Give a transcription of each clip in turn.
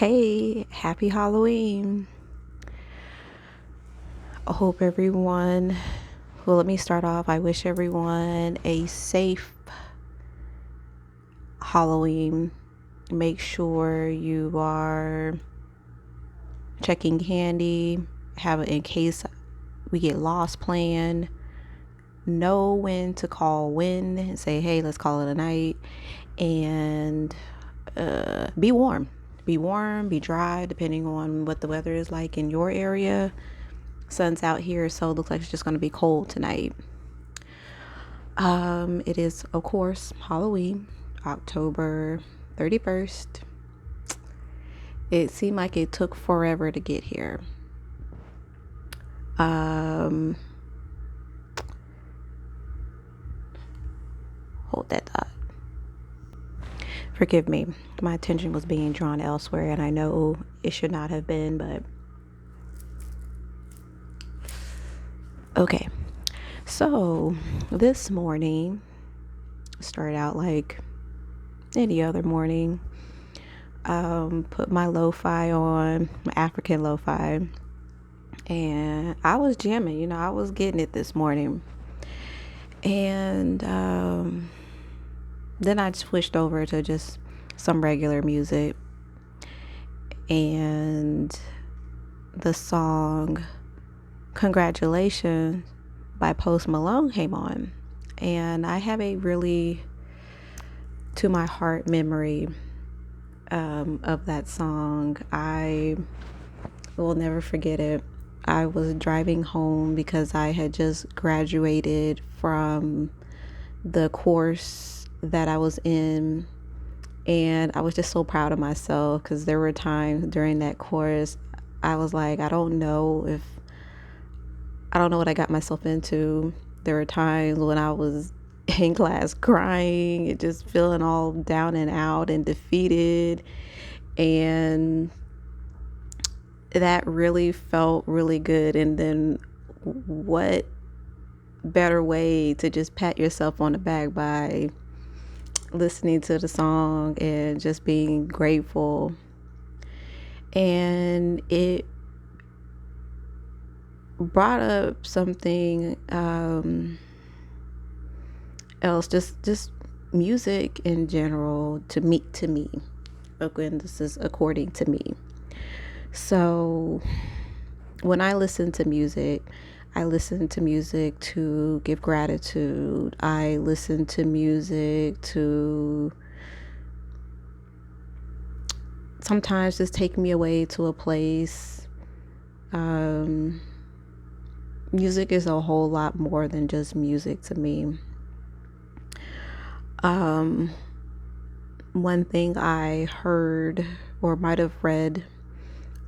Hey, happy Halloween. I hope everyone, well, let me start off. I wish everyone a safe Halloween. Make sure you are checking candy, have it in case we get lost plan. Know when to call when and say, hey, let's call it a night. And be warm. Be warm, be dry, depending on what the weather is like in your area. Sun's out here, so it looks like it's just going to be cold tonight. It is, of course, Halloween, October 31st. It seemed like it took forever to get here. Hold that thought. Forgive me. My attention was being drawn elsewhere, and I know it should not have been, but okay. So this morning started out like any other morning. Put my lo-fi on, my African lo-fi, and I was jamming, I was getting it this morning. And then I switched over to just some regular music, and the song Congratulations by Post Malone came on, and I have a really to my heart memory of that song. I will never forget it. I was driving home because I had just graduated from the course that I was in, and I was just so proud of myself because there were times during that course I was like, I don't know what I got myself into. There were times when I was in class crying and just feeling all down and out and defeated, and that really felt really good. And then what better way to just pat yourself on the back by listening to the song and just being grateful. And it brought up something else, just music in general to me. Again, this is according to me. So when I listen to music to give gratitude. I listen to music to sometimes just take me away to a place. Music is a whole lot more than just music to me. One thing I heard or might have read,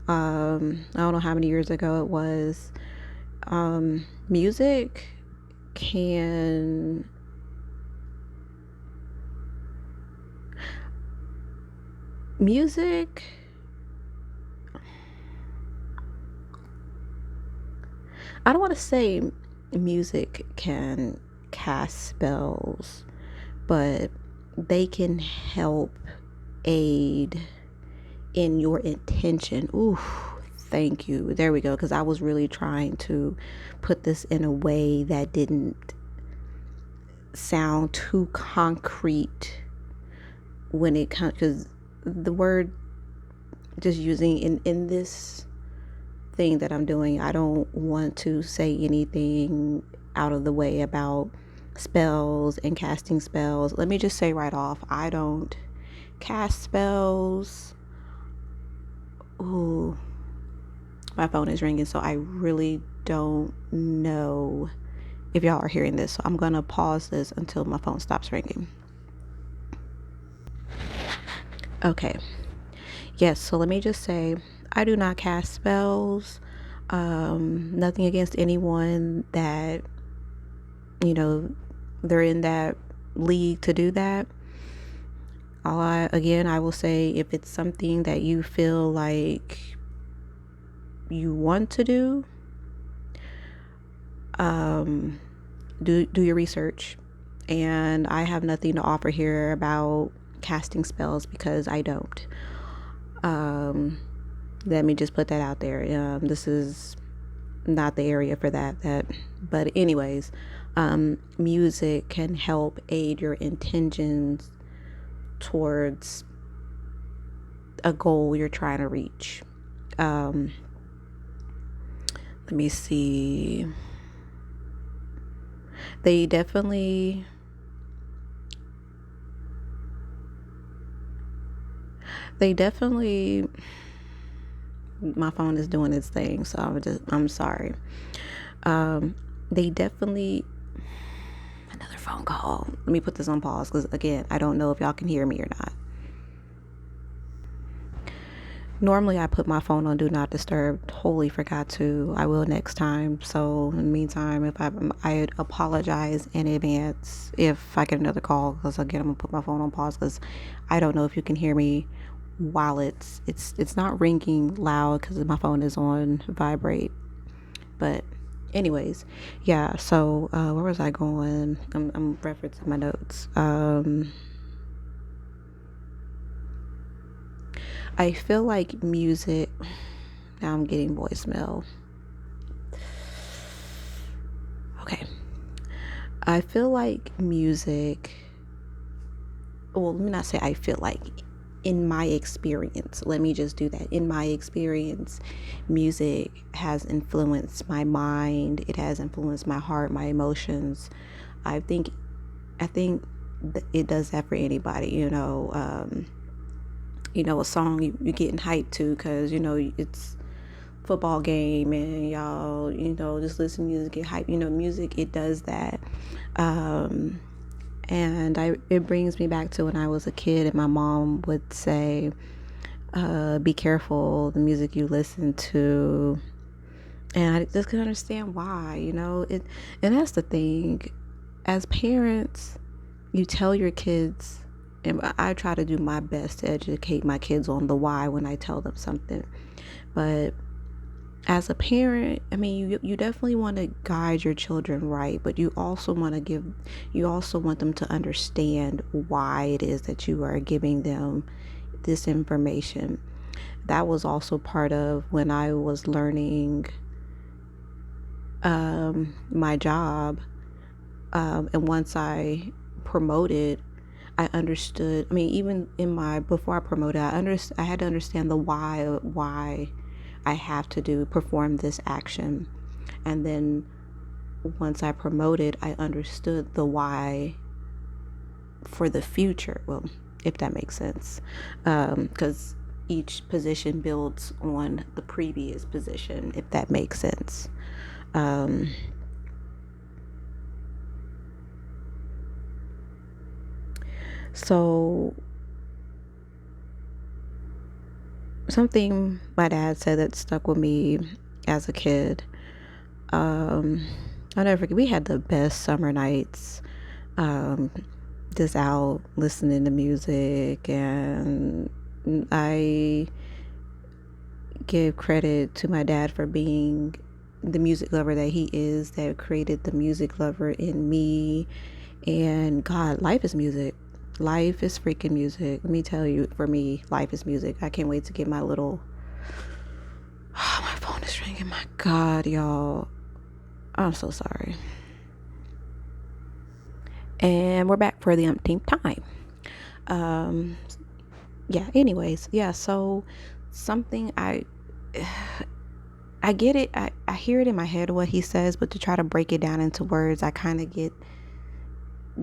I don't know how many years ago it was, music can I don't want to say music can cast spells, but they can help aid in your intention. Ooh, thank you. There we go. Because I was really trying to put this in a way that didn't sound too concrete when it comes, because the word just using in this thing that I'm doing, I don't want to say anything out of the way about spells and casting spells. Let me just say right off, I don't cast spells. Ooh, my phone is ringing, so I really don't know if y'all are hearing this. So I'm gonna pause this until my phone stops ringing. Okay. Yes, so let me just say, I do not cast spells. Nothing against anyone that, they're in that league to do that. I will say, if it's something that you feel like you want to do, do your research. And I have nothing to offer here about casting spells because I don't. Let me just put that out there. This is not the area for that. But anyways, music can help aid your intentions towards a goal you're trying to reach. Let me see. They definitely my phone is doing its thing, so I'm sorry. They definitely Another phone call. Let me put this on pause because again, I don't know if y'all can hear me or not. Normally I put my phone on do not disturb. Totally forgot to. I will next time. So in the meantime, if I apologize in advance if I get another call, because again, I'm gonna put my phone on pause because I don't know if you can hear me while it's not ringing loud because my phone is on vibrate. But anyways, yeah. So where was I going? I'm referencing my notes. I feel like music. Now I'm getting voicemail. Okay. I feel like music. Well, let me not say I feel like. In my experience, let me just do that. In my experience, music has influenced my mind. It has influenced my heart, my emotions. I think it does that for anybody. A song you're getting hyped to because it's football game and y'all just listen to music, get hyped. Music, it does that. And it brings me back to when I was a kid and my mom would say, be careful the music you listen to. And I just couldn't understand why. And that's the thing. As parents, you tell your kids, and I try to do my best to educate my kids on the why when I tell them something. But as a parent, I mean, you definitely want to guide your children right, but you also want them to understand why it is that you are giving them this information. That was also part of when I was learning my job. And once I promoted, I understood. I mean, even before I promoted, I had to understand the why I have to perform this action. And then once I promoted, I understood the why for the future. Well, if that makes sense. Because each position builds on the previous position, if that makes sense. So something my dad said that stuck with me as a kid. I'll never forget. We had the best summer nights, just out listening to music, and I give credit to my dad for being the music lover that he is, that created the music lover in me. And God, life is music. Life is freaking music. Let me tell you, for me, life is music. I can't wait to get my little... Oh, my phone is ringing. My God, y'all. I'm so sorry. And we're back for the umpteenth time. Yeah, anyways. Yeah, so something I get it. I hear it in my head what he says, but to try to break it down into words, I kind of get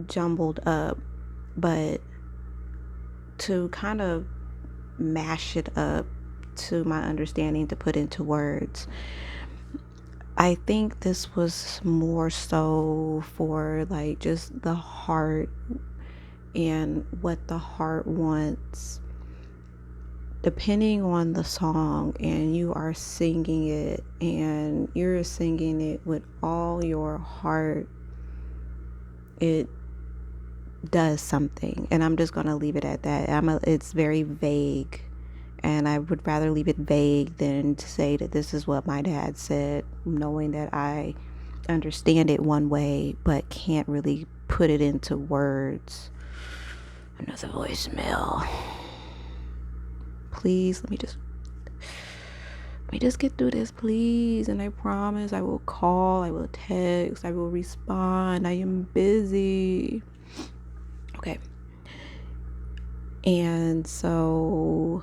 jumbled up. But to kind of mash it up to my understanding to put into words, I think this was more so for like just the heart and what the heart wants. Depending on the song, and you are singing it and you're singing it with all your heart, it does something. And I'm just gonna leave it at that. It's very vague, and I would rather leave it vague than to say that this is what my dad said, knowing that I understand it one way but can't really put it into words. Another voicemail. Please, let me just get through this, please. And I promise I will call, I will text, I will respond. I am busy. Okay. And so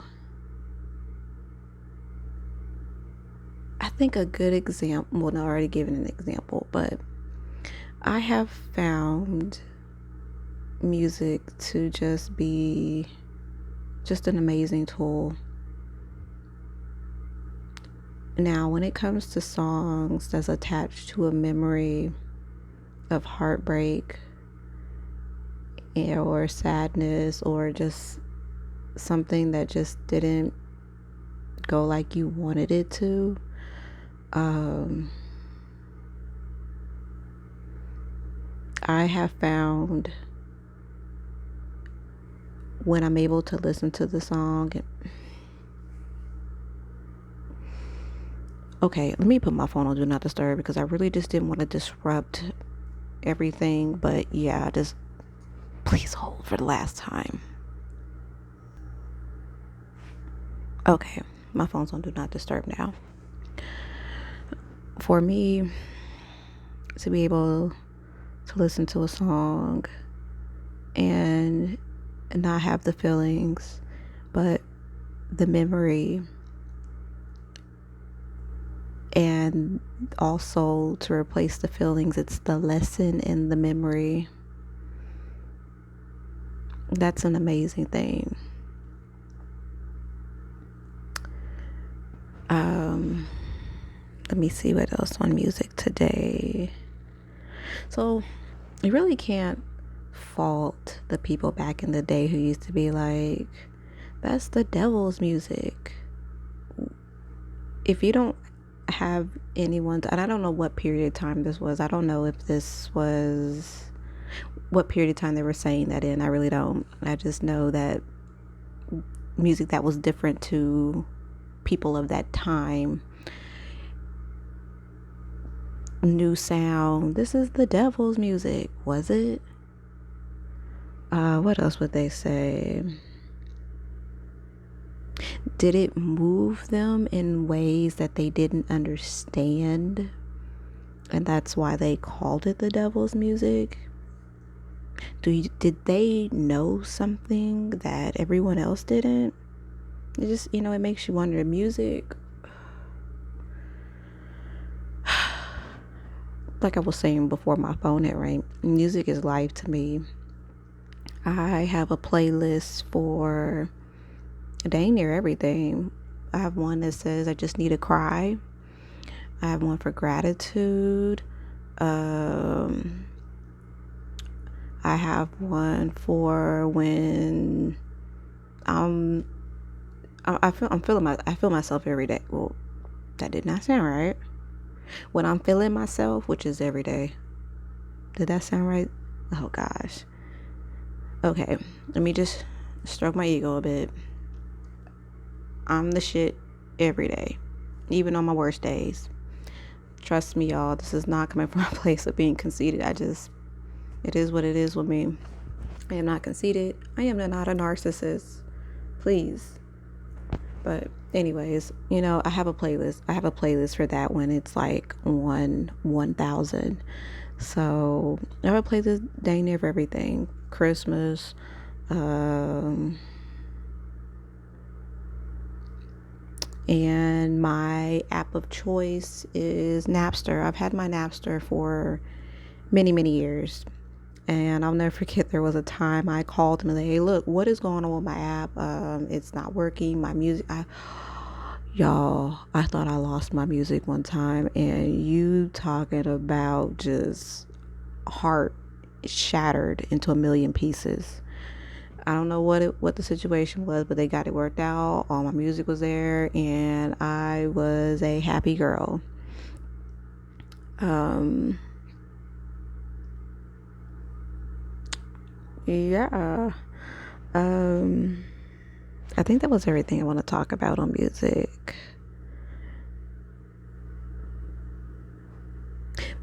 I think a good example, well, I already given an example, but I have found music to just be just an amazing tool. Now, when it comes to songs that's attached to a memory of heartbreak or sadness or just something that just didn't go like you wanted it to, I have found when I'm able to listen to the song. Okay, let me put my phone on Do Not Disturb because I really just didn't want to disrupt everything. But yeah, just please hold for the last time. Okay, my phone's on Do Not Disturb now. For me to be able to listen to a song and not have the feelings, but the memory, and also to replace the feelings, it's the lesson in the memory. That's an amazing thing. Let me see what else on music today. So you really can't fault the people back in the day who used to be like, that's the devil's music. If you don't have anyone and I don't know what period of time this was. I don't know if this was what period of time they were saying that in. I really don't. I just know that music that was different to people of that time, new sound. This is the devil's music. Was it? What else would they say? Did it move them in ways that they didn't understand? And that's why they called it the devil's music? Did they know something that everyone else didn't? It just, it makes you wonder. Music, like I was saying before my phone had rang, music is life to me. I have a playlist for dang near everything. I have one that says I just need to cry. I have one for gratitude. I have one for when I feel myself every day. Well, that did not sound right. When I'm feeling myself, which is every day. Did that sound right? Oh gosh. Okay, let me just stroke my ego a bit. I'm the shit every day, even on my worst days. Trust me, y'all, this is not coming from a place of being conceited. It is what it is with me. I am not conceited. I am not a narcissist. Please. But anyways, I have a playlist. I have a playlist for that when it's like 1,000. So I have a playlist dang near for everything. Christmas, and my app of choice is Napster. I've had my Napster for many, many years. And I'll never forget there was a time I called them and hey, look, what is going on with my app? It's not working. My music, y'all, I thought I lost my music one time. And you talking about just heart shattered into a million pieces. I don't know what the situation was, but they got it worked out. All my music was there, and I was a happy girl. Yeah. I think that was everything I want to talk about on music.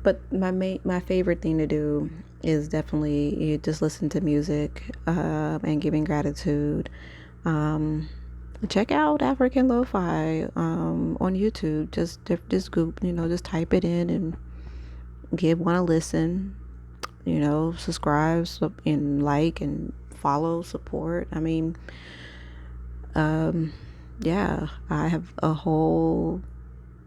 But my favorite thing to do is definitely just listen to music and giving gratitude. check out African Lo-Fi on YouTube. Just Google, just type it in and give one a listen. Subscribe and like and follow, support. I mean, yeah, I have a whole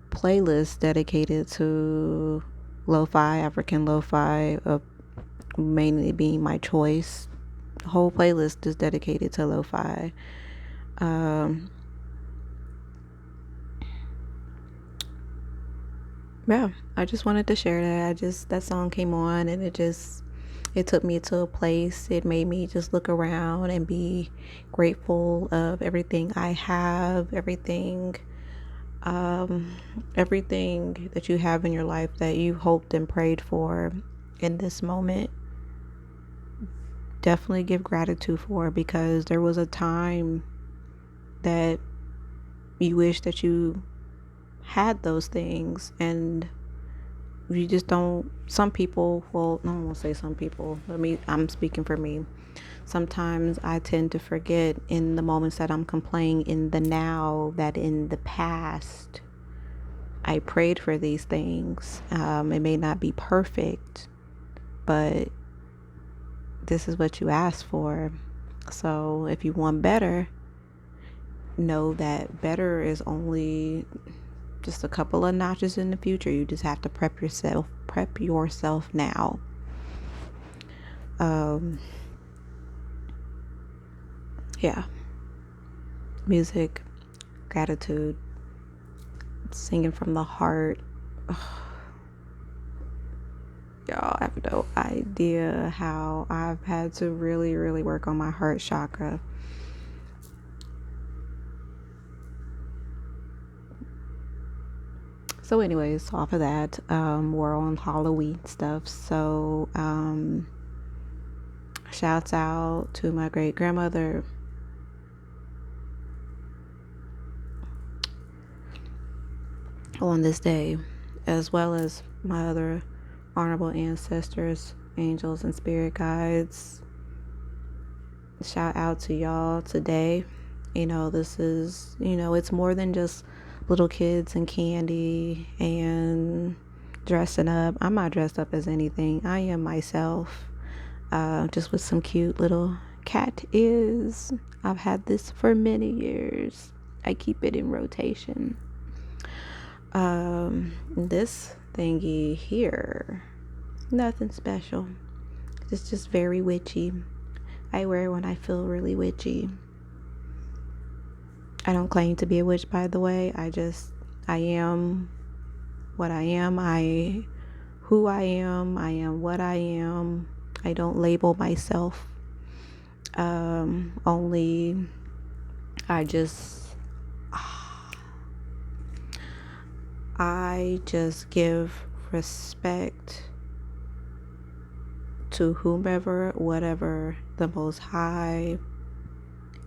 playlist dedicated to lo-fi, African lo-fi, mainly being my choice. The whole playlist is dedicated to lo-fi. Yeah, I just wanted to share that. That song came on and it took me to a place. It made me just look around and be grateful of everything I have, everything that you have in your life that you hoped and prayed for in this moment. Definitely give gratitude for, because there was a time that you wish that you had those things, and you just don't. Some people, well, I won't say some people, I'm speaking for me. Sometimes I tend to forget in the moments that I'm complaining in the now that in the past I prayed for these things. It may not be perfect, but this is what you asked for. So if you want better, know that better is only just a couple of notches in the future. You just have to prep yourself now. Yeah. Music, gratitude, singing from the heart. Y'all have no idea how I've had to really, really work on my heart chakra. So anyways, off of that, we're on Halloween stuff. So shouts out to my great grandmother. On this day, as well as my other honorable ancestors, angels, and spirit guides. Shout out to y'all today. This is, it's more than just little kids and candy and dressing up. I'm not dressed up as anything. I am myself, just with some cute little cat ears. I've had this for many years. I keep it in rotation. This thingy here, nothing special. It's just very witchy. I wear it when I feel really witchy. I don't claim to be a witch, by the way. I am what I am. Who I am what I am. I don't label myself. Only I just give respect to whomever, whatever, the Most High,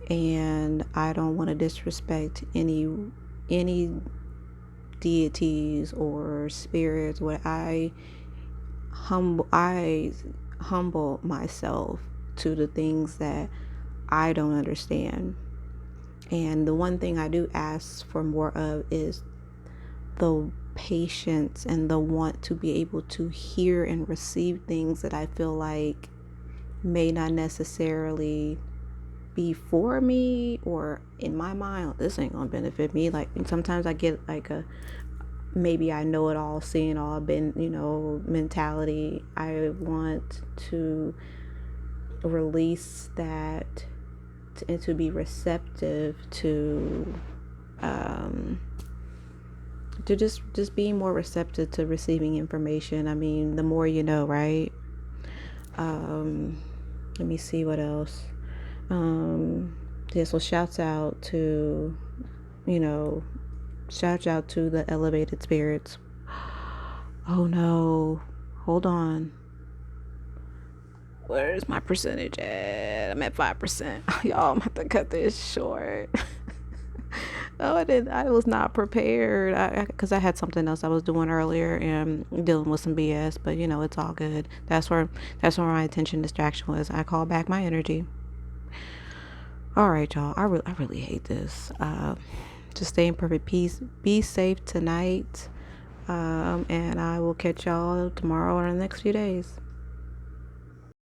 and I don't want to disrespect any deities or spirits. What I humble myself to the things that I don't understand. And the one thing I do ask for more of is the patience and the want to be able to hear and receive things that I feel like may not necessarily be for me, or in my mind, this ain't gonna benefit me. Like sometimes I get like a maybe I know it all, seeing all, been mentality. I want to release that and to be receptive to just being more receptive to receiving information. I mean, the more you know, right? Let me see what else. Yeah, so shouts out to the elevated spirits. Oh no, hold on. Where's my percentage at? I'm at 5%. Y'all, I'm gonna have to cut this short. Oh, I was not prepared because I had something else I was doing earlier and dealing with some BS. But it's all good. That's where my attention distraction was. I call back my energy. All right, y'all. I really hate this. Just stay in perfect peace. Be safe tonight. And I will catch y'all tomorrow or in the next few days.